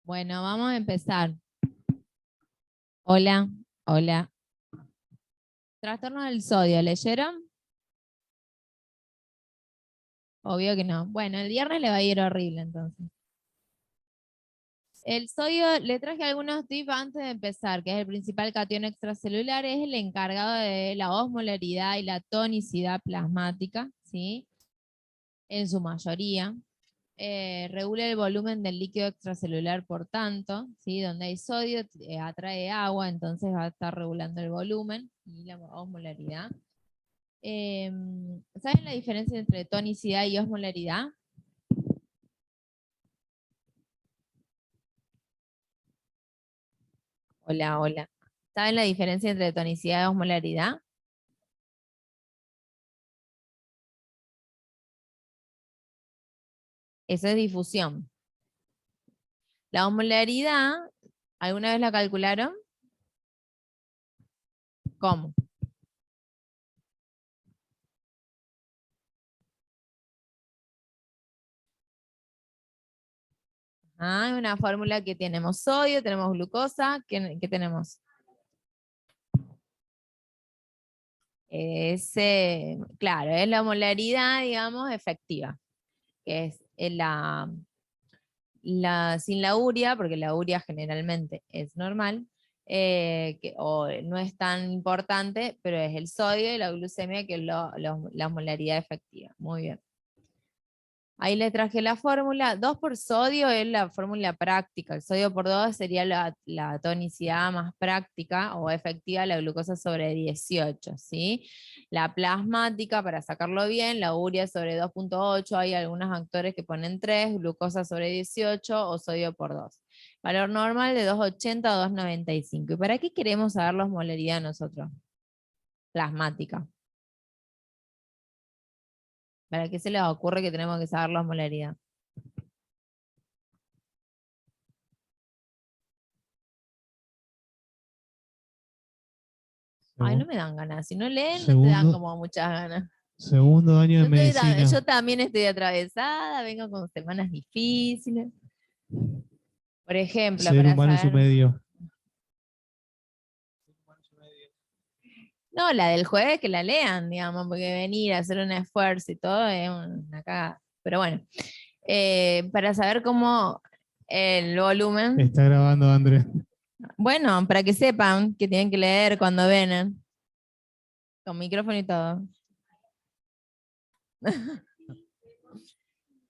Bueno, vamos a empezar. Hola, hola. Trastorno del sodio, ¿leyeron? Obvio que no. Bueno, el viernes le va a ir horrible entonces. El sodio, le traje algunos tips antes de empezar, que es el principal cation extracelular, es el encargado de la osmolaridad y la tonicidad plasmática, ¿sí? En su mayoría. Regula el volumen del líquido extracelular, por tanto, ¿sí? Donde hay sodio atrae agua, entonces va a estar regulando el volumen y la osmolaridad. ¿Saben la diferencia entre tonicidad y osmolaridad? Hola, hola. ¿Saben la diferencia entre tonicidad y osmolaridad? Eso es difusión. La osmolaridad, ¿alguna vez la calcularon? ¿Cómo? Ah, una fórmula que tenemos sodio, tenemos glucosa, ¿qué tenemos? Claro, es la molaridad, digamos, efectiva, que es sin la urea, porque la urea generalmente es normal, o no es tan importante, pero es el sodio y la glucemia, que es la molaridad efectiva. Muy bien. Ahí le traje la fórmula. 2 por sodio es la fórmula práctica. El sodio por 2 sería la tonicidad más práctica o efectiva, la glucosa sobre 18, ¿sí? La plasmática, para sacarlo bien, la urea sobre 2,8. Hay algunos actores que ponen 3, glucosa sobre 18 o sodio por 2. Valor normal de 2,80 a 2,95. ¿Y para qué queremos saber la osmolaridad nosotros? Plasmática. ¿Para qué se les ocurre que tenemos que saber la osmolaridad? Ay, no me dan ganas. Si no leen, no te dan como muchas ganas. Segundo año de medicina. Yo también estoy atravesada, vengo con semanas difíciles. Por ejemplo, Ser para humano en su saber. medio. No, la del jueves que la lean, digamos, porque venir a hacer un esfuerzo y todo es una cagada. Pero bueno, para saber cómo el volumen. Está grabando, Andrés. Bueno, para que sepan que tienen que leer cuando vengan. Con micrófono y todo.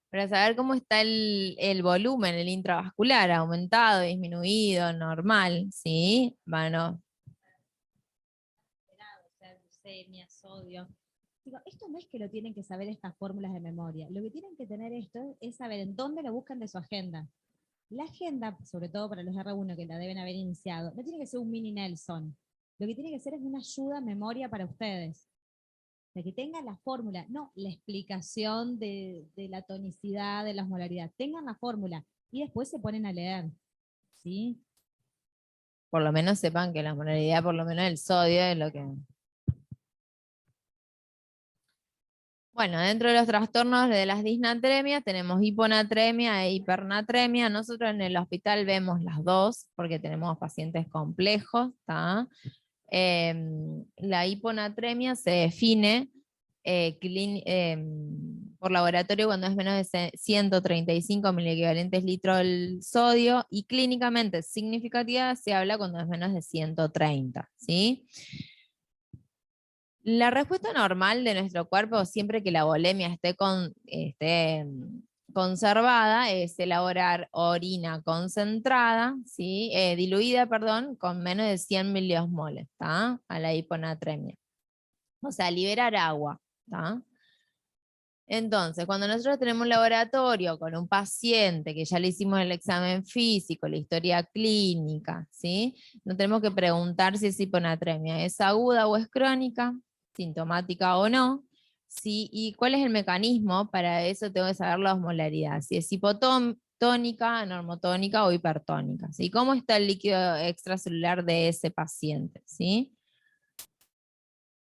Para saber cómo está el volumen, el intravascular, aumentado, disminuido, normal, ¿sí? Bueno. Glucemia, sodio. Digo, esto no es que lo tienen que saber estas fórmulas de memoria. Lo que tienen que tener esto es saber en dónde lo buscan de su agenda. La agenda, sobre todo para los R1 que la deben haber iniciado, no tiene que ser un mini Nelson. Lo que tiene que ser es una ayuda a memoria para ustedes. De que tengan la fórmula, no la explicación de la tonicidad, de la osmolaridad. Tengan la fórmula y después se ponen a leer. ¿Sí? Por lo menos sepan que la osmolaridad, por lo menos el sodio, es lo que. Bueno, dentro de los trastornos de las disnatremias tenemos hiponatremia e hipernatremia. Nosotros en el hospital vemos las dos porque tenemos pacientes complejos. La hiponatremia se define por laboratorio cuando es menos de 135 miliequivalentes litro del sodio, y clínicamente significativa se habla cuando es menos de 130, ¿sí? La respuesta normal de nuestro cuerpo, siempre que la volemia esté conservada, es elaborar orina concentrada, ¿sí? Diluida, perdón, con menos de 100 miliosmoles, ¿tá? A la hiponatremia. O sea, liberar agua, ¿tá? Entonces, cuando nosotros tenemos un laboratorio con un paciente que ya le hicimos el examen físico, la historia clínica, ¿sí? No tenemos que preguntar si es hiponatremia, ¿es aguda o es crónica? ¿Sintomática o no? ¿Sí? ¿Y cuál es el mecanismo? Para eso tengo que saber la osmolaridad, si es hipotónica, normotónica o hipertónica, ¿sí? ¿Cómo está el líquido extracelular de ese paciente? ¿Sí?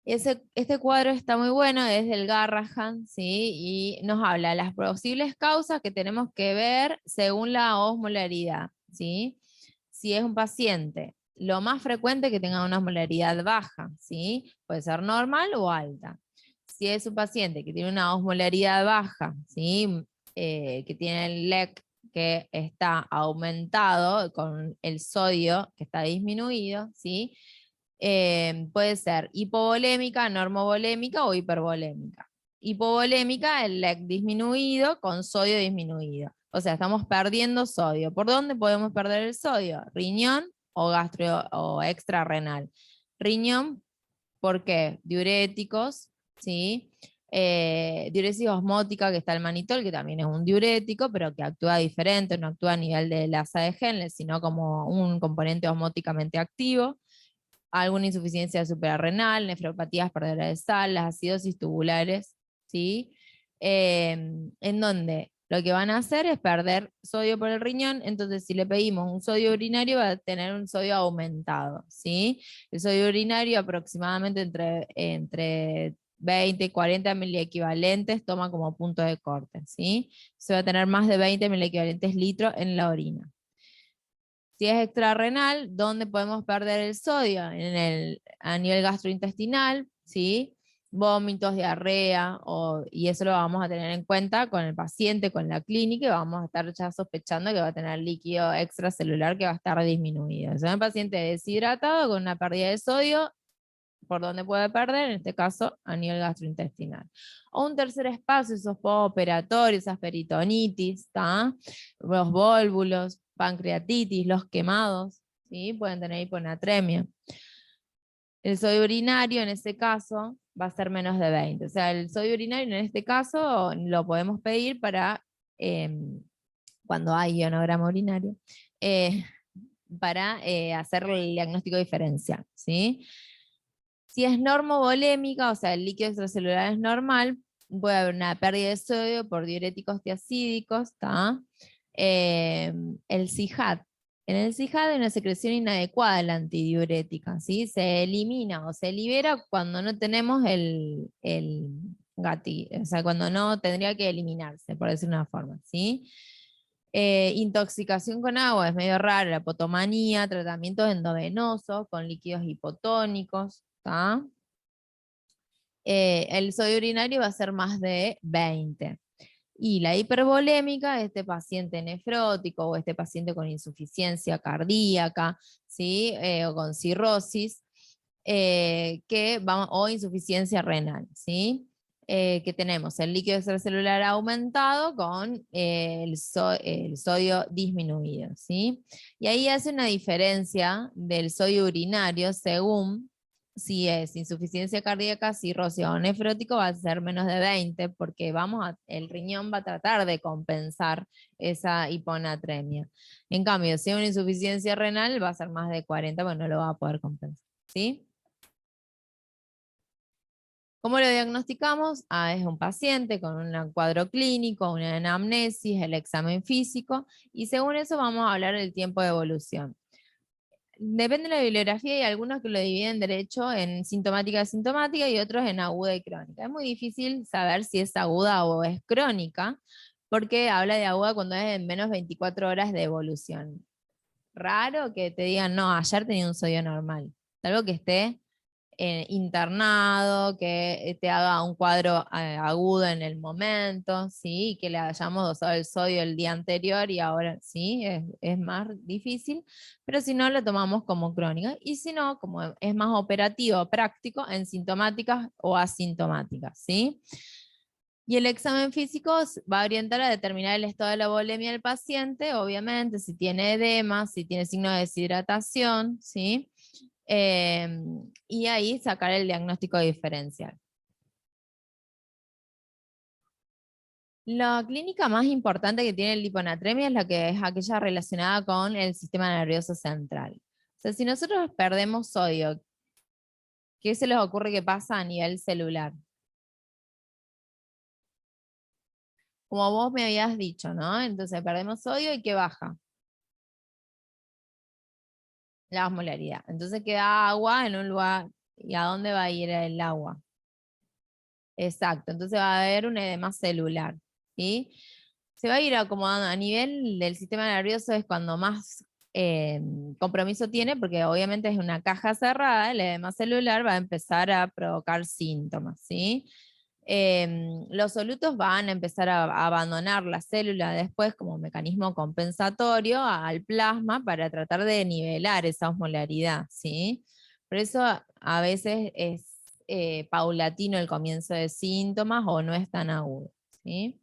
Este cuadro está muy bueno, es del Garrahan, ¿sí? Y nos habla de las posibles causas que tenemos que ver según la osmolaridad. ¿sí? Si es un paciente, lo más frecuente es que tenga una osmolaridad baja, ¿sí? Puede ser normal o alta. Si es un paciente que tiene una osmolaridad baja, ¿sí? Que tiene el LEC que está aumentado con el sodio que está disminuido, ¿sí? Puede ser hipovolémica, normovolémica o hipervolémica. Hipovolémica, el LEC disminuido con sodio disminuido. O sea, estamos perdiendo sodio. ¿Por dónde podemos perder el sodio? Riñón o gastro o extrarrenal. Riñón, ¿por qué? Diuréticos, ¿sí? Diuresis osmótica, que está el manitol, que también es un diurético, pero que actúa diferente, no actúa a nivel de la asa de Henle, sino como un componente osmóticamente activo. Alguna insuficiencia suprarrenal, nefropatías perdedoras de sal, las acidosis tubulares, ¿sí? En donde lo que van a hacer es perder sodio por el riñón, entonces si le pedimos un sodio urinario va a tener un sodio aumentado, ¿sí? El sodio urinario aproximadamente entre 20 y 40 miliequivalentes toma como punto de corte, ¿sí? Se va a tener más de 20 miliequivalentes litros en la orina. Si es extrarrenal, ¿dónde podemos perder el sodio? A nivel gastrointestinal, ¿sí? Vómitos, diarrea, y eso lo vamos a tener en cuenta con el paciente, con la clínica, y vamos a estar ya sospechando que va a tener líquido extracelular que va a estar disminuido. Si es un paciente deshidratado con una pérdida de sodio, ¿por dónde puede perder? En este caso, a nivel gastrointestinal. O un tercer espacio, esos postoperatorios, esas peritonitis, ¿tá? Los vólvulos, pancreatitis, los quemados, ¿sí? Pueden tener hiponatremia. El sodio urinario en este caso va a ser menos de 20. O sea, el sodio urinario en este caso lo podemos pedir para cuando hay ionograma urinario, para hacer el diagnóstico diferencial, ¿sí? Si es normovolémica, o sea, el líquido extracelular es normal, puede haber una pérdida de sodio por diuréticos tiacídicos, ¿tá? El CIJAT. En el CIJAT hay una secreción inadecuada de la antidiurética, ¿sí? Se elimina o se libera cuando no tenemos el gatillo, o sea, cuando no tendría que eliminarse, por decir una forma, ¿sí? Intoxicación con agua, es medio raro, la potomanía, tratamientos endovenosos con líquidos hipotónicos, ¿tá? El sodio urinario va a ser más de 20. Y la hipervolémica, este paciente nefrótico o este paciente con insuficiencia cardíaca, ¿sí? O con cirrosis, o insuficiencia renal, ¿sí? Que tenemos el líquido extracelular aumentado con el sodio disminuido, ¿sí? Y ahí hace una diferencia del sodio urinario según si es insuficiencia cardíaca, cirrosis o nefrótico, va a ser menos de 20, porque el riñón va a tratar de compensar esa hiponatremia. En cambio, si es una insuficiencia renal, va a ser más de 40, porque no lo va a poder compensar, ¿sí? ¿Cómo lo diagnosticamos? Es un paciente con un cuadro clínico, una anamnesis, el examen físico, y según eso vamos a hablar del tiempo de evolución. Depende de la bibliografía, hay algunos que lo dividen derecho en sintomática y asintomática y otros en aguda y crónica. Es muy difícil saber si es aguda o es crónica, porque habla de aguda cuando es en menos 24 horas de evolución. Raro que te digan, no, ayer tenía un sodio normal. Salvo que esté internado, que te haga un cuadro agudo en el momento, ¿sí? Que le hayamos dosado el sodio el día anterior y ahora sí, es más difícil, pero si no, lo tomamos como crónica, y si no, como es más operativo, práctico, en sintomáticas o asintomáticas, ¿sí? Y el examen físico va a orientar a determinar el estado de la volemia del paciente, obviamente, si tiene edema, si tiene signo de deshidratación, ¿sí? Y ahí sacar el diagnóstico diferencial. La clínica más importante que tiene el hiponatremia es la que es aquella relacionada con el sistema nervioso central. O sea, si nosotros perdemos sodio, ¿qué se les ocurre que pasa a nivel celular? Como vos me habías dicho, ¿no? Entonces perdemos sodio y ¿qué baja? La osmolaridad. Entonces queda agua en un lugar. ¿Y a dónde va a ir el agua? Exacto. Entonces va a haber un edema celular, ¿sí? se va a ir acomodando a nivel del sistema nervioso, es cuando más compromiso tiene, porque obviamente es una caja cerrada, el edema celular va a empezar a provocar síntomas, ¿sí? Los solutos van a empezar a abandonar la célula después como mecanismo compensatorio al plasma para tratar de nivelar esa osmolaridad, ¿sí? Por eso a veces es paulatino el comienzo de síntomas o no es tan agudo, ¿sí?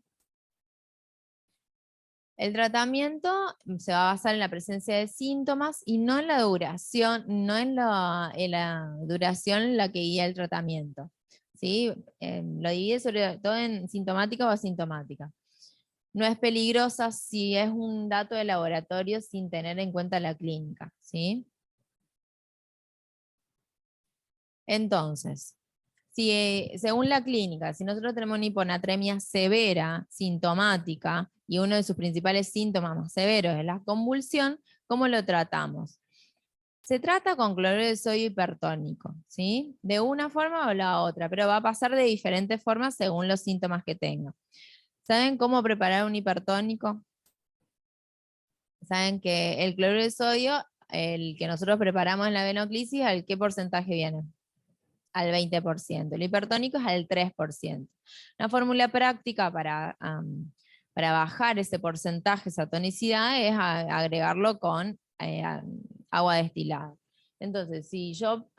El tratamiento se va a basar en la presencia de síntomas y no en la duración, no en la duración en la que guía el tratamiento, ¿sí? Lo divide sobre todo en sintomática o asintomática. No es peligrosa si es un dato de laboratorio sin tener en cuenta la clínica, ¿sí? Entonces, si, según la clínica, si nosotros tenemos una hiponatremia severa, sintomática, y uno de sus principales síntomas más severos es la convulsión, ¿cómo lo tratamos? Se trata con cloruro de sodio hipertónico, ¿sí? De una forma o la otra, pero va a pasar de diferentes formas según los síntomas que tenga. ¿Saben cómo preparar un hipertónico? Saben que el cloruro de sodio, el que nosotros preparamos en la venoclisis, ¿al qué porcentaje viene? Al 20%. El hipertónico es al 3%. Una fórmula práctica para bajar ese porcentaje, esa tonicidad, es agregarlo con agua destilada. Entonces, si yo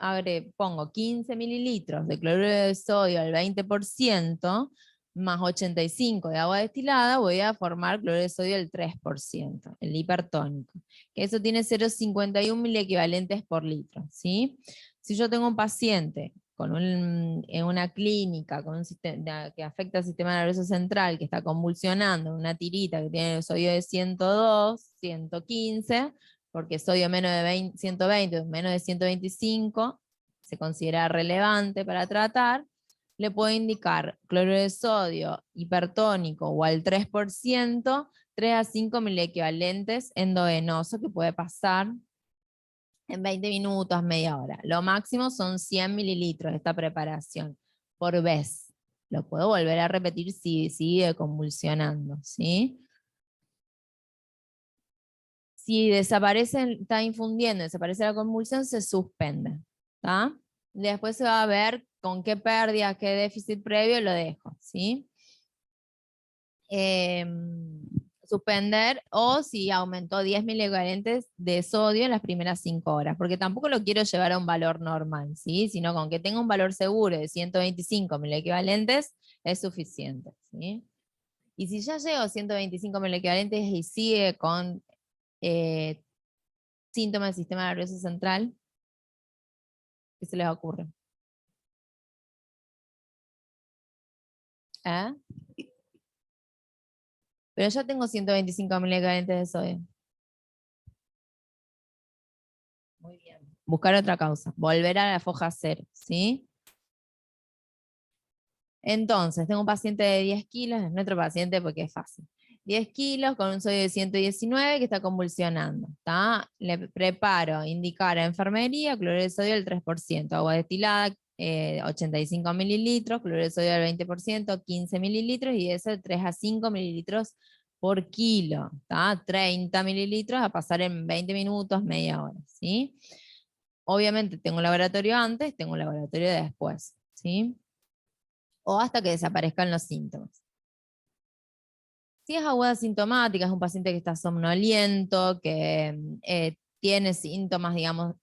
pongo 15 mililitros de cloruro de sodio al 20%, más 85 de agua destilada, voy a formar cloruro de sodio al 3%, el hipertónico. Que eso tiene 0,51 miliequivalentes por litro, ¿sí? Si yo tengo un paciente en una clínica con un sistema que afecta al sistema nervioso central, que está convulsionando, una tirita que tiene sodio de 102, 115, porque sodio menos de 120, menos de 125, se considera relevante para tratar, le puedo indicar cloruro de sodio hipertónico o al 3%, 3 a 5 miliequivalentes endovenoso que puede pasar en 20 minutos, media hora. Lo máximo son 100 mililitros de esta preparación por vez. Lo puedo volver a repetir si sigue convulsionando, ¿sí? Si desaparece, está infundiendo, desaparece la convulsión, se suspende, ¿tá? Después se va a ver con qué pérdida, qué déficit previo lo dejo, ¿sí? Suspender o si aumentó 10 miliequivalentes de sodio en las primeras 5 horas, porque tampoco lo quiero llevar a un valor normal, ¿sí? Sino con que tenga un valor seguro de 125 miliequivalentes es suficiente, ¿sí? Y si ya llego a 125 miliequivalentes y sigue con síntomas del sistema nervioso central, ¿qué se les ocurre? ¿Eh? Pero ya tengo 125 miliequivalentes de sodio. Muy bien. Buscar otra causa. Volver a la foja cero, ¿sí? Entonces, tengo un paciente de 10 kilos, es nuestro paciente porque es fácil. 10 kilos con un sodio de 119 que está convulsionando. ¿Tá? Le preparo, indicar a enfermería, cloruro de sodio al 3%, agua destilada, 85 mililitros, cloruro de sodio al 20%, 15 mililitros, y eso de 3 a 5 mililitros por kilo. ¿Tá? 30 mililitros a pasar en 20 minutos, media hora. ¿Sí? Obviamente tengo un laboratorio antes, tengo un laboratorio después. ¿Sí? O hasta que desaparezcan los síntomas. Si es aguda sintomática, es un paciente que está somnoliento, que tiene síntomas, digamos,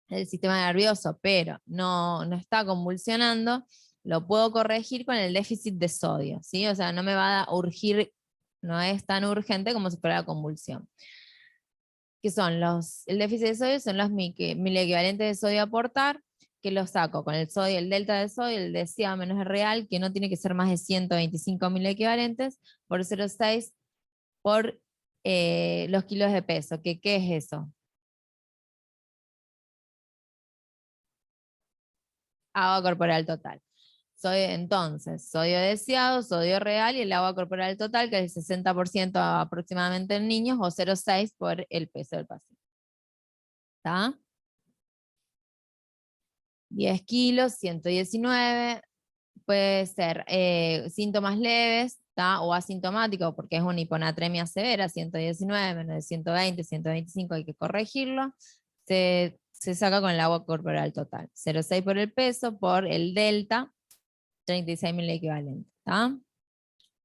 del sistema nervioso, pero no está convulsionando, lo puedo corregir con el déficit de sodio, ¿sí? O sea, no me va a urgir, no es tan urgente como si fuera la convulsión. ¿Qué son el déficit de sodio? Son los miliequivalentes de sodio a aportar, que lo saco con el sodio, el delta de sodio, el deseado menos el real, que no tiene que ser más de 125 miliequivalentes, por 0,6 por los kilos de peso. ¿Qué es eso? Agua corporal total. Entonces, sodio deseado, sodio real y el agua corporal total, que es el 60% aproximadamente en niños, o 0,6 por el peso del paciente. ¿Está? 10 kilos, 119, puede ser síntomas leves, ¿tá? O asintomático, porque es una hiponatremia severa, 119 menos de 120, 125 hay que corregirlo, se saca con el agua corporal total. 0,6 por el peso, por el delta, 36.000 equivalente. ¿Tá?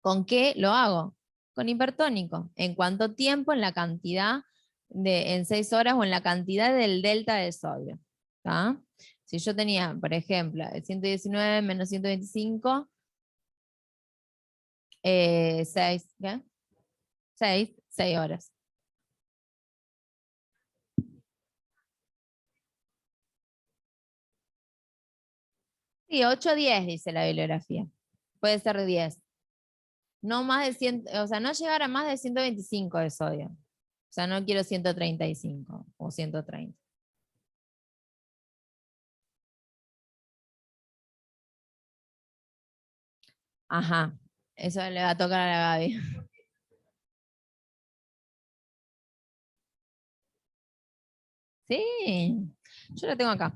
¿Con qué lo hago? Con hipertónico. ¿En cuánto tiempo? En la cantidad en 6 horas o en la cantidad del delta de sodio. ¿Tá? Si yo tenía, por ejemplo, 119 menos 125, 6, ¿qué? 6 horas. Sí, 8 o 10 dice la bibliografía. Puede ser 10. No más de 100, o sea, no llegar a más de 125 de sodio. O sea, no quiero 135 o 130. Ajá, eso le va a tocar a la Gaby. Sí, yo lo tengo acá.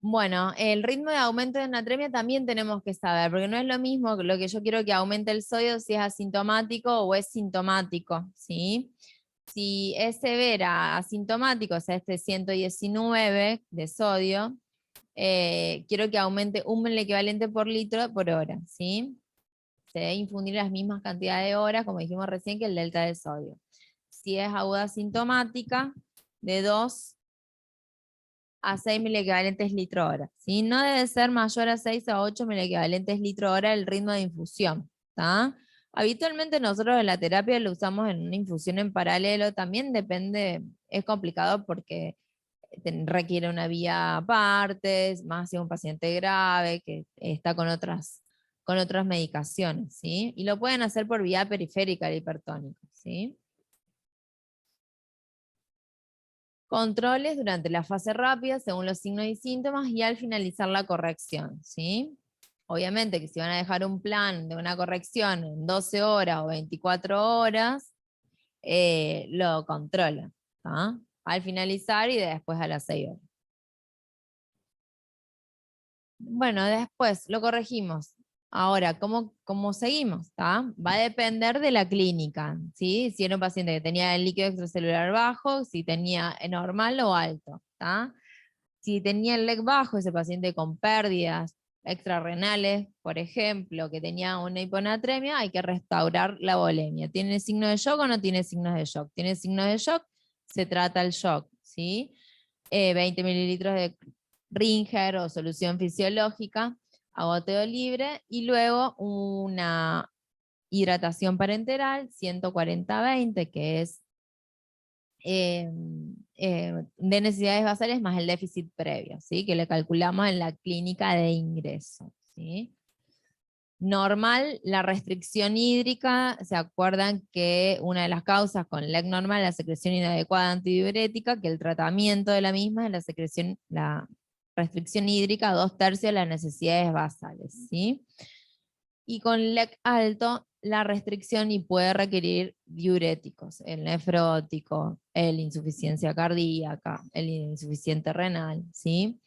Bueno, el ritmo de aumento de natremia también tenemos que saber, porque no es lo mismo lo que yo quiero que aumente el sodio si es asintomático o es sintomático, ¿sí? Si es severa, asintomático, o sea, este 119 de sodio, quiero que aumente el equivalente por litro por hora, ¿sí? Se debe infundir las mismas cantidades de horas, como dijimos recién, que el delta de sodio. Si es aguda asintomática, de 2 a 6 equivalentes litro hora. ¿Sí? No debe ser mayor a 6 a 8 equivalentes litro hora el ritmo de infusión. ¿Tá? Habitualmente nosotros en la terapia lo usamos en una infusión en paralelo, también depende, es complicado porque requiere una vía aparte, más si es un paciente grave que está con otras medicaciones, ¿sí? Y lo pueden hacer por vía periférica el hipertónico, ¿sí? Controles durante la fase rápida según los signos y síntomas y al finalizar la corrección, ¿sí? Obviamente que si van a dejar un plan de una corrección en 12 horas o 24 horas, lo controlan, ¿tá? Al finalizar y después a las 6 horas. Bueno, después lo corregimos. Ahora, ¿cómo seguimos? ¿Tá? Va a depender de la clínica, ¿sí? Si era un paciente que tenía el líquido extracelular bajo, si tenía normal o alto, ¿tá? Si tenía el LEC bajo, ese paciente con pérdidas extrarrenales, por ejemplo, que tenía una hiponatremia, hay que restaurar la volemia. ¿Tiene signo de shock o no tiene signos de shock? ¿Tiene signos de shock? Se trata el shock, ¿sí? 20 mililitros de Ringer o solución fisiológica a goteo libre y luego una hidratación parenteral 140-20, que es de necesidades basales más el déficit previo, ¿sí? Que le calculamos en la clínica de ingreso, ¿sí? Normal, la restricción hídrica, se acuerdan que una de las causas con LEC normal es la secreción inadecuada antidiurética, que el tratamiento de la misma es la restricción hídrica, 2/3 de las necesidades basales, ¿sí? Y con LEC alto, la restricción y puede requerir diuréticos, el nefrótico, el insuficiencia cardíaca, el insuficiente renal, ¿sí?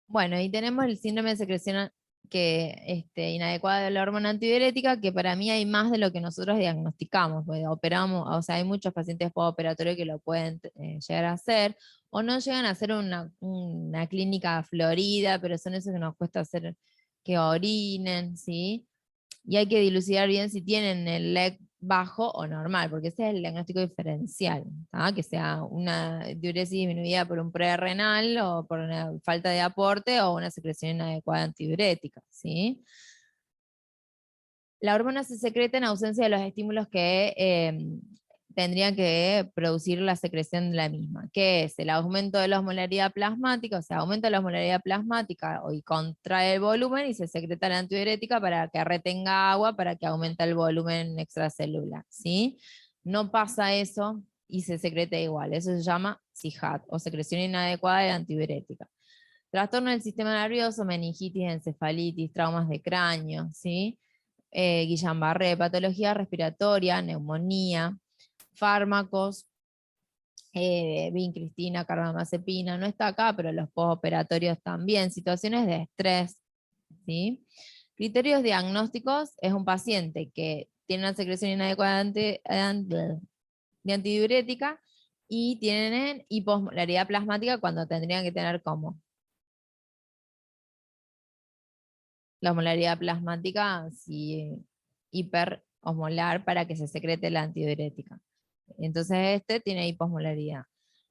Bueno, y tenemos el síndrome de secreción inadecuada de la hormona antidiurética, que para mí hay más de lo que nosotros diagnosticamos, porque operamos, o sea, hay muchos pacientes postoperatorios que lo pueden llegar a hacer, o no llegan a hacer una clínica florida, pero son esos que nos cuesta hacer que orinen, ¿sí? Y hay que dilucidar bien si tienen el LEC bajo o normal, porque ese es el diagnóstico diferencial, ¿tá? Que sea una diuresis disminuida por un prerenal o por una falta de aporte o una secreción inadecuada antidiurética, ¿sí? La hormona se secreta en ausencia de los estímulos que tendrían que producir la secreción de la misma, que es el aumento de la osmolaridad plasmática, o sea, aumenta la osmolaridad plasmática y contrae el volumen y se secreta la antidiurética para que retenga agua, para que aumente el volumen extracelular, ¿sí? No pasa eso y se secreta igual, eso se llama SIHAT, o secreción inadecuada de antidiurética. Trastorno del sistema nervioso, meningitis, encefalitis, traumas de cráneo, ¿sí? Guillain-Barré, patología respiratoria, neumonía, fármacos, vincristina, carbamazepina, no está acá, pero los postoperatorios también, situaciones de estrés, ¿sí? Criterios diagnósticos es un paciente que tiene una secreción inadecuada de antidiurética y tienen hiposmolaridad plasmática cuando tendrían que tener como la osmolaridad plasmática, si hiperosmolar para que se secrete la antidiurética. Entonces este tiene hiposmolaridad.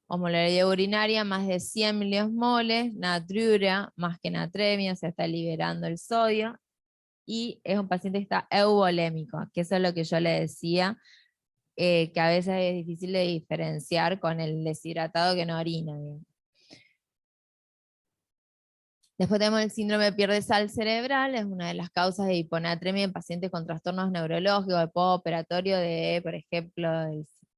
Osmolaridad urinaria más de 100 miliosmoles, natriuria más que natremia, se está liberando el sodio, y es un paciente que está euvolémico, que eso es lo que yo le decía, que a veces es difícil de diferenciar con el deshidratado que no orina. Bien. Después tenemos el síndrome de pierde sal cerebral, es una de las causas de hiponatremia en pacientes con trastornos neurológicos, de postoperatorio de, por ejemplo,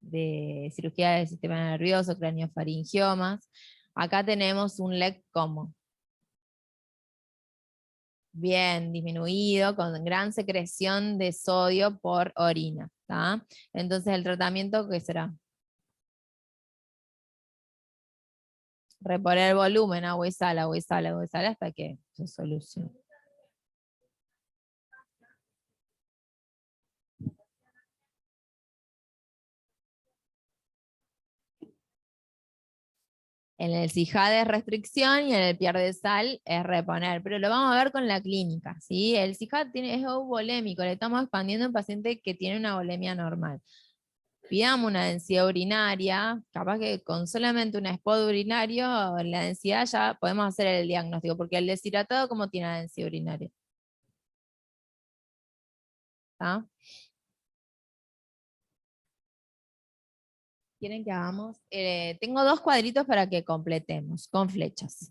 de cirugía del sistema nervioso, craneofaringiomas. Acá tenemos un LEC como bien disminuido, con gran secreción de sodio por orina. ¿Tá? Entonces el tratamiento, ¿qué será? Reponer el volumen, agua y sal, agua y sal, agua y sal, hasta que se solucione. En el CIJAD es restricción y en el pierde sal es reponer, pero lo vamos a ver con la clínica, ¿sí? El CIJAD es euvolémico, le estamos expandiendo a un paciente que tiene una volemia normal. Pidamos una densidad urinaria, capaz que con solamente un spot urinario, la densidad ya podemos hacer el diagnóstico, porque el deshidratado, ¿cómo tiene la densidad urinaria? ¿Tá? ¿Quieren que hagamos? Tengo 2 cuadritos para que completemos, con flechas.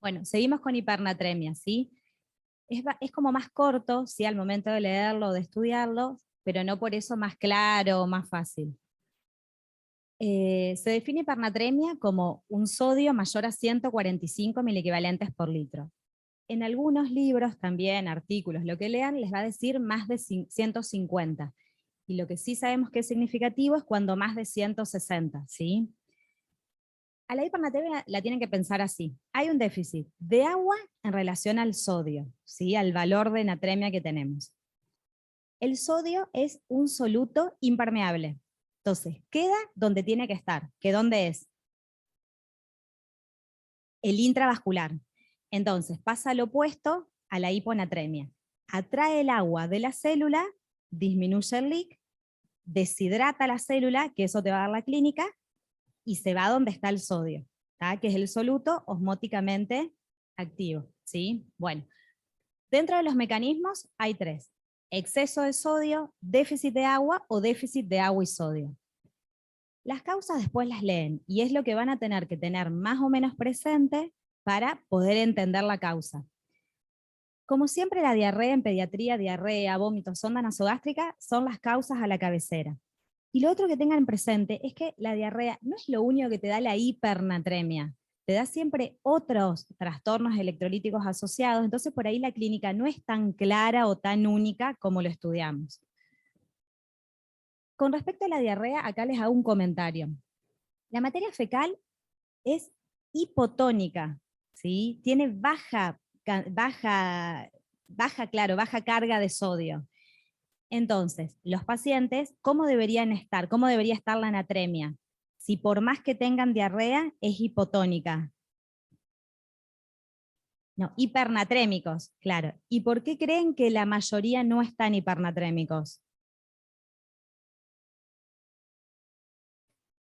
Bueno, seguimos con hipernatremia, ¿sí? Es como más corto, ¿sí? Al momento de leerlo o de estudiarlo, pero no por eso más claro o más fácil. Se define hipernatremia como un sodio mayor a 145 miliequivalentes por litro. En algunos libros también, artículos, lo que lean, les va a decir más de 150. Y lo que sí sabemos que es significativo es cuando más de 160, ¿sí? A la hipernatremia la tienen que pensar así. Hay un déficit de agua en relación al sodio, ¿sí? Al valor de natremia que tenemos. El sodio es un soluto impermeable. Entonces, queda donde tiene que estar. ¿Que dónde es? El intravascular. Entonces, pasa lo opuesto a la hiponatremia. Atrae el agua de la célula, disminuye el leak, deshidrata la célula, que eso te va a dar la clínica, y se va donde está el sodio, ¿tá? Que es el soluto osmóticamente activo, ¿sí? Bueno, dentro de los mecanismos hay 3. Exceso de sodio, déficit de agua o déficit de agua y sodio. Las causas después las leen, y es lo que van a tener que tener más o menos presente para poder entender la causa. Como siempre, la diarrea en pediatría, diarrea, vómitos, sonda nasogástrica, son las causas a la cabecera. Y lo otro que tengan presente es que la diarrea no es lo único que te da la hipernatremia, te da siempre otros trastornos electrolíticos asociados, entonces por ahí la clínica no es tan clara o tan única como lo estudiamos. Con respecto a la diarrea, acá les hago un comentario. La materia fecal es hipotónica, ¿sí? Tiene baja carga de sodio. Entonces, los pacientes, ¿cómo deberían estar? ¿Cómo debería estar la natremia? Si por más que tengan diarrea, es hipotónica. No, hipernatrémicos, claro. ¿Y por qué creen que la mayoría no están hipernatrémicos?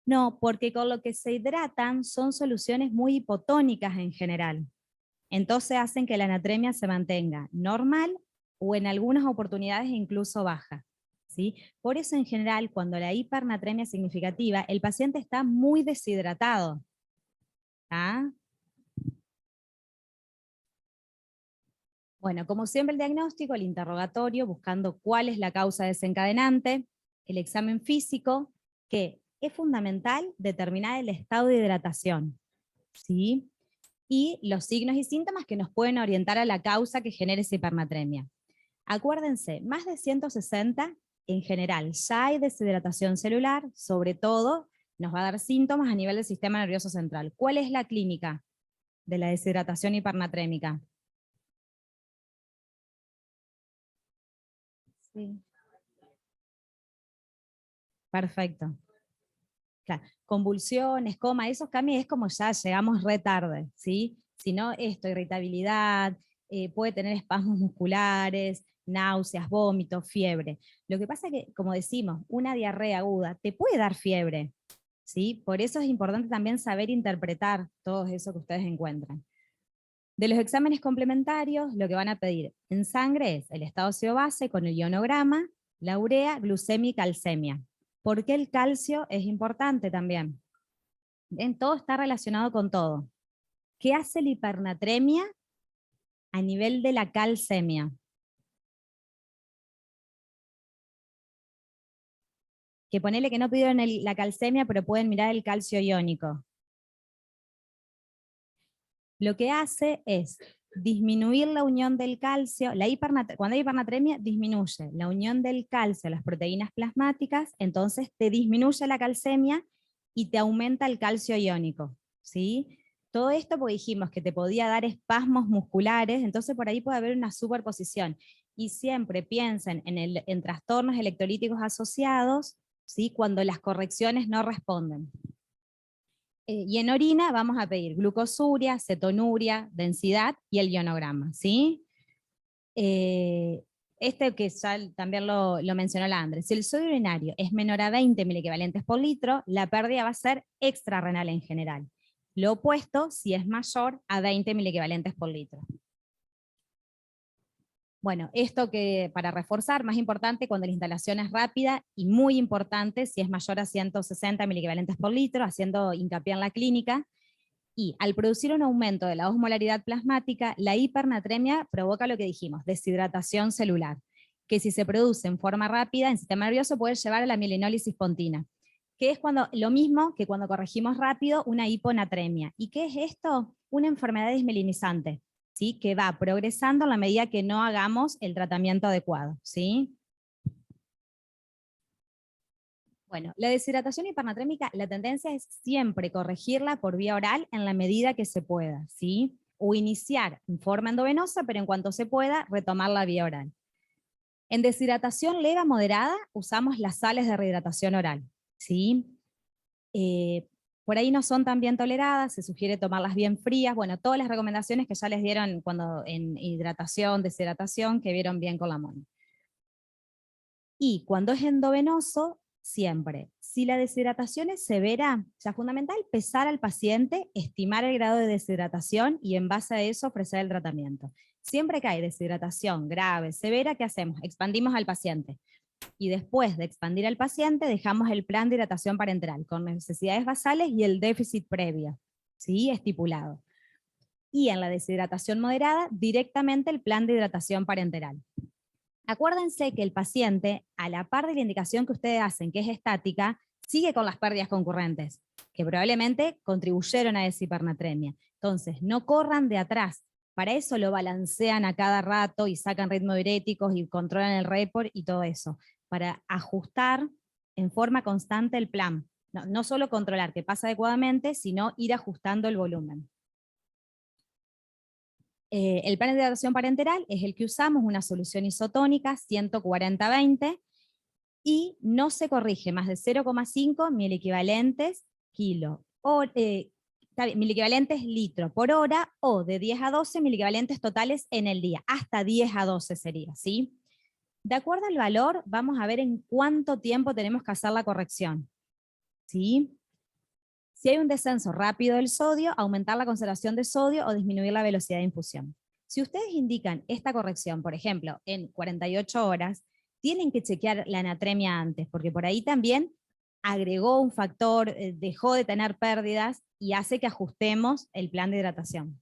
No, porque con lo que se hidratan son soluciones muy hipotónicas en general. Entonces hacen que la natremia se mantenga normal o en algunas oportunidades incluso baja, ¿sí? Por eso en general cuando la hipernatremia es significativa, el paciente está muy deshidratado. ¿Ah? Bueno, como siempre el diagnóstico, el interrogatorio, buscando cuál es la causa desencadenante, el examen físico, que es fundamental determinar el estado de hidratación, ¿sí? Y los signos y síntomas que nos pueden orientar a la causa que genere esa hipernatremia. Acuérdense, más de 160 en general ya hay deshidratación celular, sobre todo nos va a dar síntomas a nivel del sistema nervioso central. ¿Cuál es la clínica de la deshidratación hipernatrémica? Sí. Perfecto. Claro. Convulsiones, coma, esos cambios es como ya llegamos re tarde, ¿sí? Si no, esto, irritabilidad, puede tener espasmos musculares, náuseas, vómitos, fiebre. Lo que pasa es que, como decimos, una diarrea aguda te puede dar fiebre, ¿sí? Por eso es importante también saber interpretar todo eso que ustedes encuentran. De los exámenes complementarios, lo que van a pedir en sangre es el estado óseo base con el ionograma, la urea, glucemia y calcemia. ¿Por qué el calcio es importante también? En todo está relacionado con todo. ¿Qué hace la hipernatremia a nivel de la calcemia? Que ponele que no pidieron la calcemia, pero pueden mirar el calcio iónico. Lo que hace es disminuir la unión del calcio, cuando hay hipernatremia disminuye la unión del calcio a las proteínas plasmáticas, entonces te disminuye la calcemia y te aumenta el calcio iónico, ¿sí? Todo esto porque dijimos que te podía dar espasmos musculares, entonces por ahí puede haber una superposición. Y siempre piensen en trastornos electrolíticos asociados, ¿sí? Cuando las correcciones no responden. Y en orina vamos a pedir glucosuria, cetonuria, densidad y el ionograma, ¿sí? Este que ya también lo mencionó la Andrés, si el sodio urinario es menor a 20 miliequivalentes por litro, la pérdida va a ser extrarrenal en general. Lo opuesto si es mayor a 20 miliequivalentes por litro. Bueno, esto que para reforzar, más importante cuando la instalación es rápida y muy importante si es mayor a 160 miliequivalentes por litro, haciendo hincapié en la clínica. Y al producir un aumento de la osmolaridad plasmática, la hipernatremia provoca lo que dijimos, deshidratación celular, que si se produce en forma rápida en el sistema nervioso puede llevar a la mielinólisis pontina, que es lo mismo que cuando corregimos rápido una hiponatremia. ¿Y qué es esto? Una enfermedad desmielinizante, ¿sí? Que va progresando a la medida que no hagamos el tratamiento adecuado, ¿sí? Bueno, la deshidratación hipernatrémica, la tendencia es siempre corregirla por vía oral en la medida que se pueda, ¿sí? O iniciar en forma endovenosa, pero en cuanto se pueda, retomar la vía oral. En deshidratación leve a moderada, usamos las sales de rehidratación oral, ¿sí? Por ahí no son tan bien toleradas, se sugiere tomarlas bien frías, bueno, todas las recomendaciones que ya les dieron cuando en hidratación, deshidratación, que vieron bien con la mono. Y cuando es endovenoso, siempre, si la deshidratación es severa, ya es fundamental pesar al paciente, estimar el grado de deshidratación y en base a eso ofrecer el tratamiento. Siempre que hay deshidratación grave, severa, ¿qué hacemos? Expandimos al paciente. Y después de expandir al paciente, dejamos el plan de hidratación parenteral con necesidades basales y el déficit previo, ¿sí? Estipulado. Y en la deshidratación moderada, directamente el plan de hidratación parenteral. Acuérdense que el paciente, a la par de la indicación que ustedes hacen, que es estática, sigue con las pérdidas concurrentes, que probablemente contribuyeron a esa hipernatremia. Entonces, no corran de atrás. Para eso lo balancean a cada rato y sacan ritmos diuréticos y controlan el report y todo eso, para ajustar en forma constante el plan. No solo controlar que pasa adecuadamente, sino ir ajustando el volumen. El plan de hidratación parenteral es el que usamos, una solución isotónica 140-20, y no se corrige más de 0,5 miliequivalentes kilo, miliequivalentes litro por hora, o de 10 a 12 miliequivalentes totales en el día, hasta 10 a 12 sería, ¿sí? De acuerdo al valor, vamos a ver en cuánto tiempo tenemos que hacer la corrección, ¿sí? Si hay un descenso rápido del sodio, aumentar la concentración de sodio o disminuir la velocidad de infusión. Si ustedes indican esta corrección, por ejemplo, en 48 horas, tienen que chequear la anatremia antes, porque por ahí también agregó un factor, dejó de tener pérdidas y hace que ajustemos el plan de hidratación.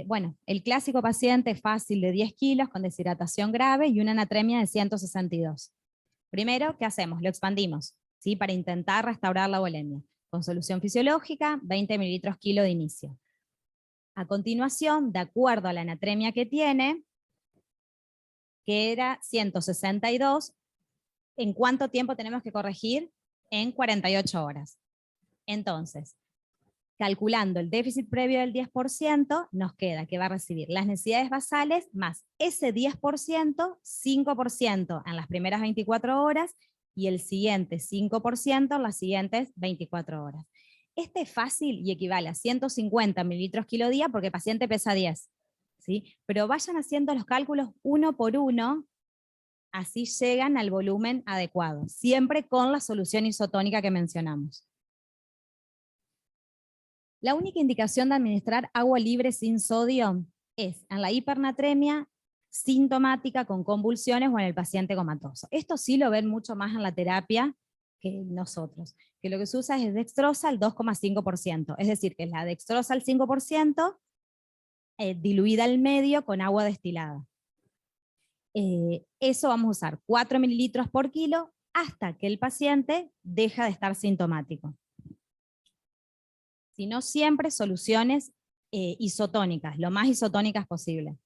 Bueno, el clásico paciente fácil de 10 kilos con deshidratación grave y una anatremia de 162. Primero, ¿qué hacemos? Lo expandimos, ¿sí? Para intentar restaurar la volemia. Con solución fisiológica, 20 mililitros kilo de inicio. A continuación, de acuerdo a la anatremia que tiene, que era 162, ¿en cuánto tiempo tenemos que corregir? En 48 horas. Entonces, calculando el déficit previo del 10%, nos queda que va a recibir las necesidades basales más ese 10%, 5% en las primeras 24 horas y el siguiente 5% en las siguientes 24 horas. Este es fácil y equivale a 150 mililitros kilo día porque el paciente pesa 10, ¿sí? Pero vayan haciendo los cálculos uno por uno, así llegan al volumen adecuado, siempre con la solución isotónica que mencionamos. La única indicación de administrar agua libre sin sodio es en la hipernatremia sintomática con convulsiones o en el paciente comatoso. Esto sí lo ven mucho más en la terapia que nosotros, que lo que se usa es dextrosa al 2,5%, es decir, que es la dextrosa al 5%, diluida al medio con agua destilada. Eso vamos a usar 4 mililitros por kilo hasta que el paciente deja de estar sintomático. Sino siempre soluciones isotónicas, lo más isotónicas posible.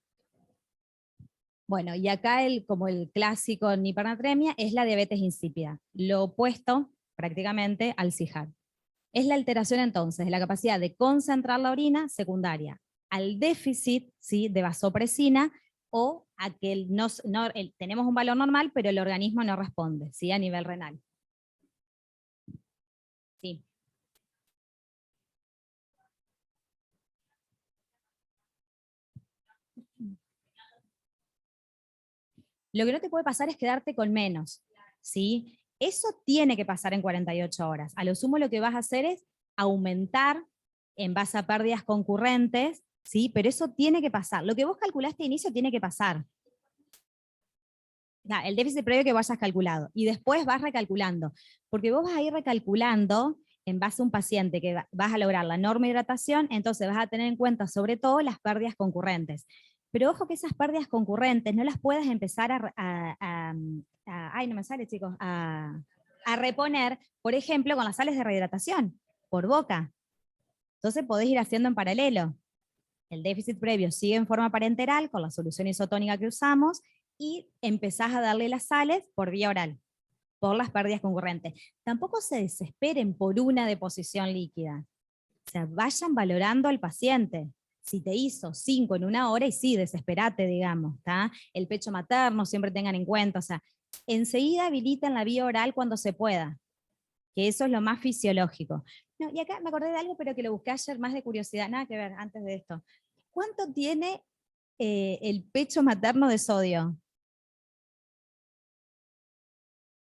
Bueno, y acá como el clásico en hipernatremia es la diabetes insípida, lo opuesto prácticamente al CIJAR. Es la alteración entonces de la capacidad de concentrar la orina secundaria al déficit, ¿sí?, de vasopresina, o a que tenemos un valor normal pero el organismo no responde, ¿sí?, a nivel renal. Sí. Lo que no te puede pasar es quedarte con menos, ¿sí? Eso tiene que pasar en 48 horas. A lo sumo lo que vas a hacer es aumentar en base a pérdidas concurrentes, ¿sí? Pero eso tiene que pasar. Lo que vos calculaste de inicio tiene que pasar. el déficit previo que vayas calculado, y después vas recalculando, porque vos vas a ir recalculando en base a un paciente que vas a lograr la norma de hidratación, entonces vas a tener en cuenta sobre todo las pérdidas concurrentes. Pero ojo que esas pérdidas concurrentes no las puedas empezar ay, no me sale, chicos, a reponer, por ejemplo, con las sales de rehidratación, por boca. Entonces podés ir haciendo en paralelo. El déficit previo sigue en forma parenteral con la solución isotónica que usamos y empezás a darle las sales por vía oral, por las pérdidas concurrentes. Tampoco se desesperen por una deposición líquida. O sea, vayan valorando al paciente. Si te hizo 5 en 1 hora, y sí, desesperate, digamos, ¿tá? El pecho materno, siempre tengan en cuenta, o sea, enseguida habilitan la vía oral cuando se pueda, que eso es lo más fisiológico. No, y acá me acordé de algo, pero que lo busqué ayer más de curiosidad, nada que ver antes de esto. ¿Cuánto tiene el pecho materno de sodio?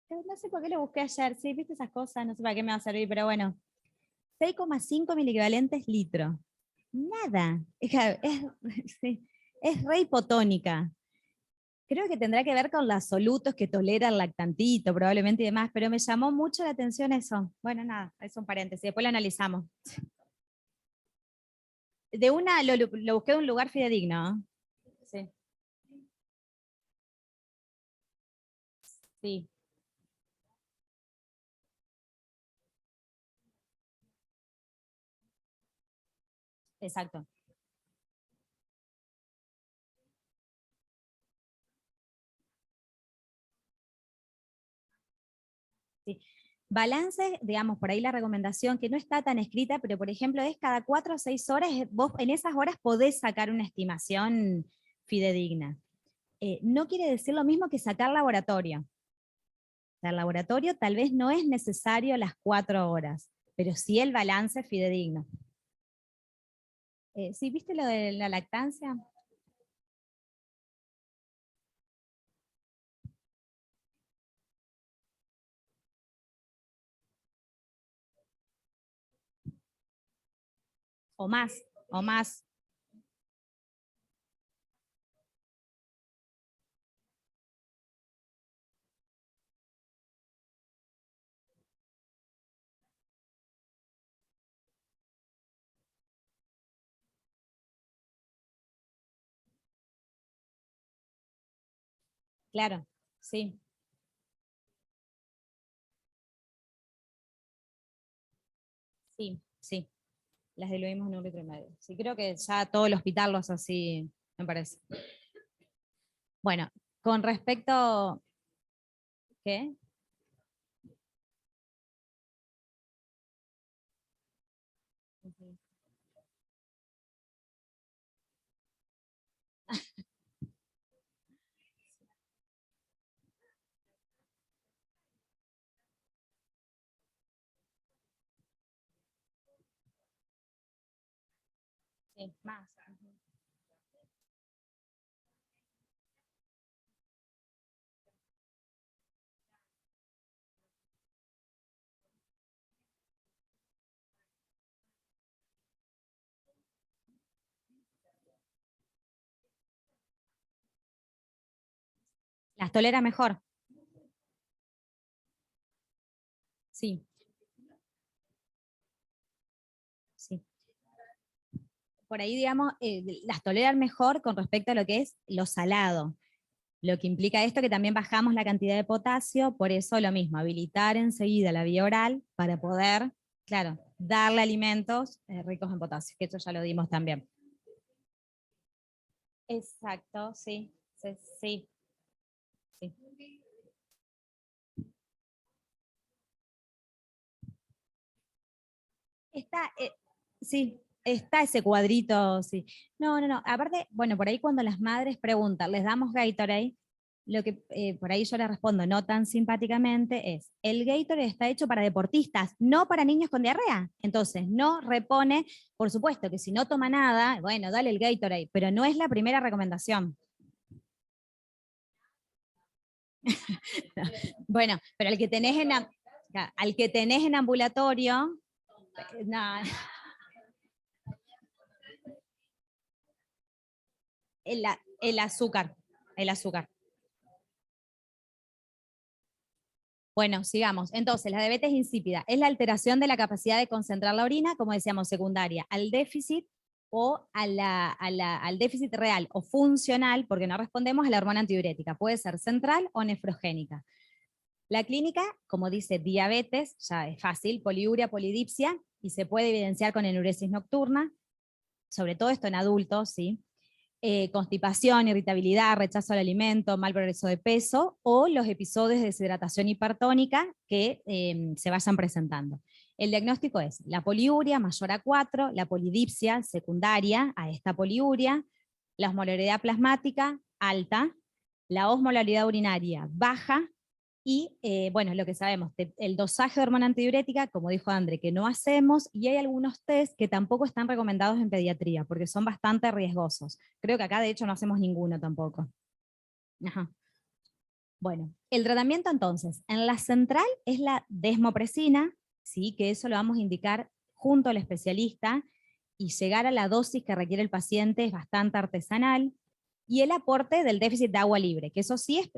No sé por qué lo busqué ayer, sí, viste esas cosas, no sé para qué me va a servir, pero bueno. 6,5 miliequivalentes litro. Nada. Sí, es re hipotónica. Creo que tendrá que ver con los solutos que tolera el lactantito, probablemente y demás, pero me llamó mucho la atención eso. Bueno, nada, es un paréntesis, después lo analizamos. Lo busqué de un lugar fidedigno. Sí. Sí, exacto. Sí. Balance, digamos, por ahí la recomendación que no está tan escrita, pero por ejemplo es cada 4 o 6 horas, vos en esas horas podés sacar una estimación fidedigna. No quiere decir lo mismo que sacar laboratorio. O sea, el laboratorio tal vez no es necesario las 4 horas, pero sí el balance fidedigno. ¿Sí viste lo de la lactancia? O más, o más. Claro, sí, sí, sí. Las diluimos en 1,5 litros. Sí, creo que ya todo el hospital lo hace así, me parece. Bueno, con respecto... ¿Qué? Ujú. Sí, más. Ujú. Las tolera mejor. Sí, sí. Por ahí, digamos, las toleran mejor con respecto a lo que es lo salado. Lo que implica esto que también bajamos la cantidad de potasio, por eso lo mismo, habilitar enseguida la vía oral para poder, claro, darle alimentos ricos en potasio, que eso ya lo dimos también. Exacto, sí, sí, sí. Sí. Está, sí, está ese cuadrito, sí. No, no, no. Aparte, bueno, por ahí cuando las madres preguntan, ¿les damos Gatorade? Lo que por ahí yo le respondo no tan simpáticamente es, el Gatorade está hecho para deportistas, no para niños con diarrea. Entonces, no repone, por supuesto que si no toma nada, bueno, dale el Gatorade, pero no es la primera recomendación. Bueno, pero al que tenés en ambulatorio, no, el azúcar, el azúcar. Bueno, sigamos. Entonces, la diabetes insípida es la alteración de la capacidad de concentrar la orina, como decíamos, secundaria al déficit o al déficit real o funcional, porque no respondemos a la hormona antidiurética. Puede ser central o nefrogénica. La clínica, como dice diabetes, ya es fácil, poliuria, polidipsia, y se puede evidenciar con enuresis nocturna, sobre todo esto en adultos, ¿sí? Constipación, irritabilidad, rechazo al alimento, mal progreso de peso, o los episodios de deshidratación hipertónica que se vayan presentando. El diagnóstico es la poliuria mayor a 4, la polidipsia secundaria a esta poliuria, la osmolaridad plasmática alta, la osmolaridad urinaria baja, y bueno, lo que sabemos, el dosaje de hormona antidiurética, como dijo André, que no hacemos, y hay algunos test que tampoco están recomendados en pediatría, porque son bastante riesgosos. Creo que acá de hecho no hacemos ninguno tampoco. Ajá. Bueno, el tratamiento entonces, en la central es la desmopresina, ¿sí? Que eso lo vamos a indicar junto al especialista, y llegar a la dosis que requiere el paciente es bastante artesanal, y el aporte del déficit de agua libre, que eso sí es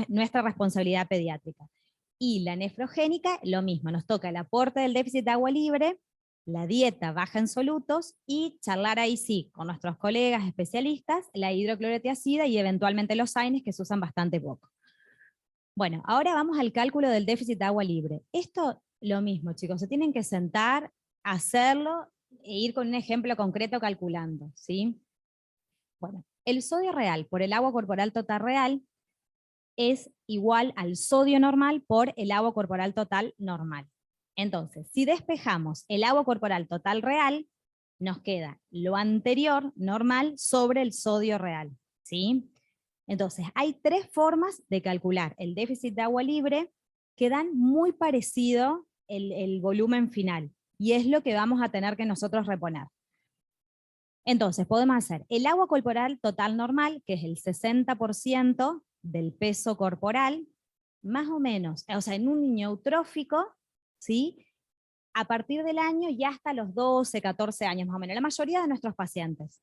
nuestra responsabilidad pediátrica. Y la nefrogénica, lo mismo, nos toca el aporte del déficit de agua libre, la dieta baja en solutos, y charlar ahí sí, con nuestros colegas especialistas, la hidroclorotiazida y eventualmente los AINES, que se usan bastante poco. Bueno, ahora vamos al cálculo del déficit de agua libre. Esto, lo mismo, chicos, se tienen que sentar, hacerlo e ir con un ejemplo concreto calculando, ¿sí? Bueno, el sodio real por el agua corporal total real es igual al sodio normal por el agua corporal total normal. Entonces, si despejamos el agua corporal total real, nos queda lo anterior, normal, sobre el sodio real, ¿sí? Entonces, hay tres formas de calcular el déficit de agua libre que dan muy parecido el volumen final, y es lo que vamos a tener que nosotros reponer. Entonces, podemos hacer el agua corporal total normal, que es el 60% del peso corporal, más o menos, o sea, en un niño eutrófico, ¿sí? A partir del año y hasta los 12, 14 años más o menos, la mayoría de nuestros pacientes.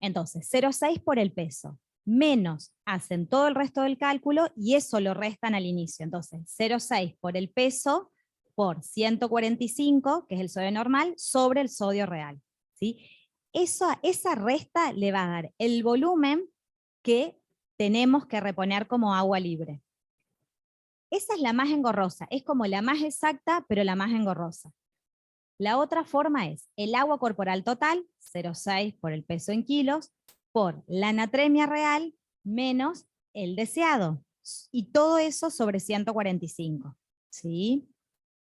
Entonces, 0,6 por el peso, menos hacen todo el resto del cálculo y eso lo restan al inicio. Entonces, 0,6 por el peso por 145, que es el sodio normal, sobre el sodio real, ¿sí? Esa resta le va a dar el volumen que tenemos que reponer como agua libre. Esa es la más engorrosa, es como la más exacta, pero la más engorrosa. La otra forma es el agua corporal total, 0,6 por el peso en kilos, por la natremia real menos el deseado. Y todo eso sobre 145. ¿Sí?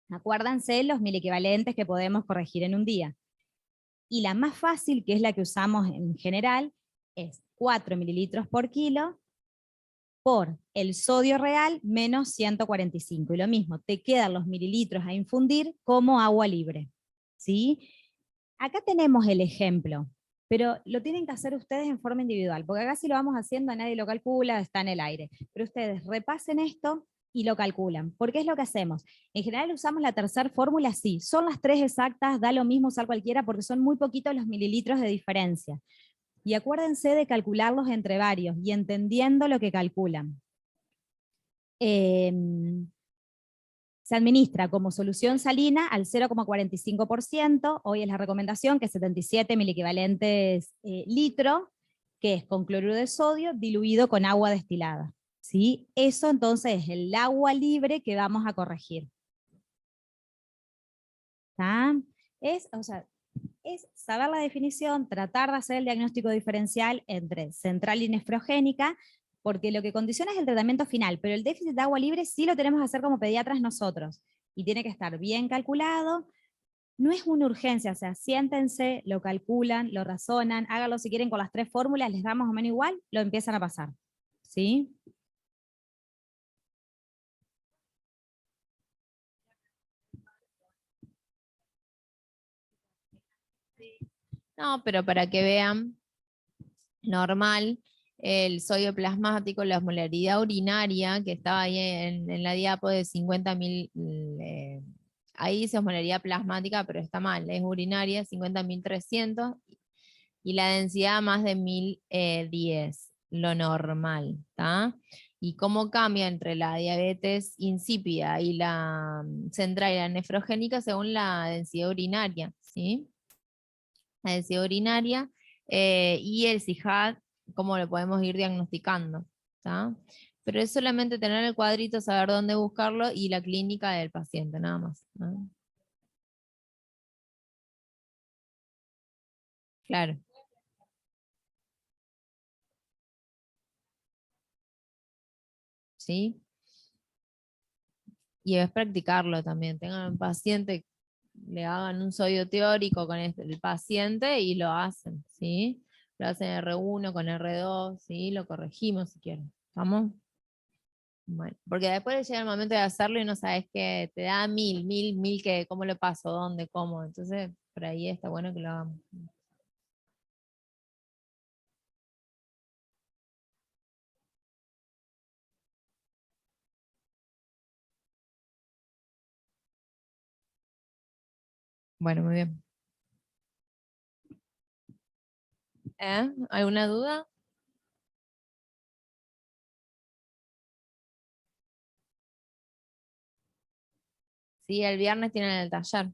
Acuérdense los miliequivalentes que podemos corregir en un día. Y la más fácil, que es la que usamos en general, es 4 mililitros por kilo por el sodio real menos 145. Y lo mismo, te quedan los mililitros a infundir como agua libre. ¿Sí? Acá tenemos el ejemplo, pero lo tienen que hacer ustedes en forma individual, porque acá si lo vamos haciendo nadie lo calcula, está en el aire. Pero ustedes repasen esto y lo calculan, porque es lo que hacemos. En general usamos la tercera fórmula, sí, son las tres exactas, da lo mismo usar cualquiera porque son muy poquitos los mililitros de diferencia. Y acuérdense de calcularlos entre varios y entendiendo lo que calculan. Se administra como solución salina al 0,45%, hoy es la recomendación, que es 77 miliequivalentes litro, que es con cloruro de sodio diluido con agua destilada. ¿Sí? Eso entonces es el agua libre que vamos a corregir. ¿Está? Es saber la definición, tratar de hacer el diagnóstico diferencial entre central y nefrogénica, porque lo que condiciona es el tratamiento final, pero el déficit de agua libre sí lo tenemos que hacer como pediatras nosotros, y tiene que estar bien calculado. No es una urgencia, o sea, siéntense, lo calculan, lo razonan, háganlo si quieren con las tres fórmulas, les da más o menos igual, lo empiezan a pasar. ¿Sí? No, pero para que vean, normal, el sodio plasmático, la osmolaridad urinaria, que estaba ahí en la diapo de 50.000, ahí dice osmolaridad plasmática, pero está mal, es urinaria, 50.300, y la densidad más de 1010, lo normal, ¿está? y cómo cambia entre la diabetes insípida y la central y la nefrogénica según la densidad urinaria, ¿sí? La densidad urinaria y el CIJAD, cómo lo podemos ir diagnosticando, ¿tá? Pero es solamente tener el cuadrito, saber dónde buscarlo y la clínica del paciente, nada más, ¿no? Claro. ¿Sí? Y es practicarlo también. Tengan un paciente, le hagan un sodio teórico con el paciente y lo hacen, ¿sí? Lo hacen R1 con R2, ¿sí? Lo corregimos si quieren. ¿Estamos? Bueno, porque después llega el momento de hacerlo y no sabes qué, te da mil, que cómo lo paso, dónde, cómo. Entonces, por ahí está bueno que lo hagamos. Bueno, muy bien. ¿Alguna duda? Sí, el viernes tienen el taller.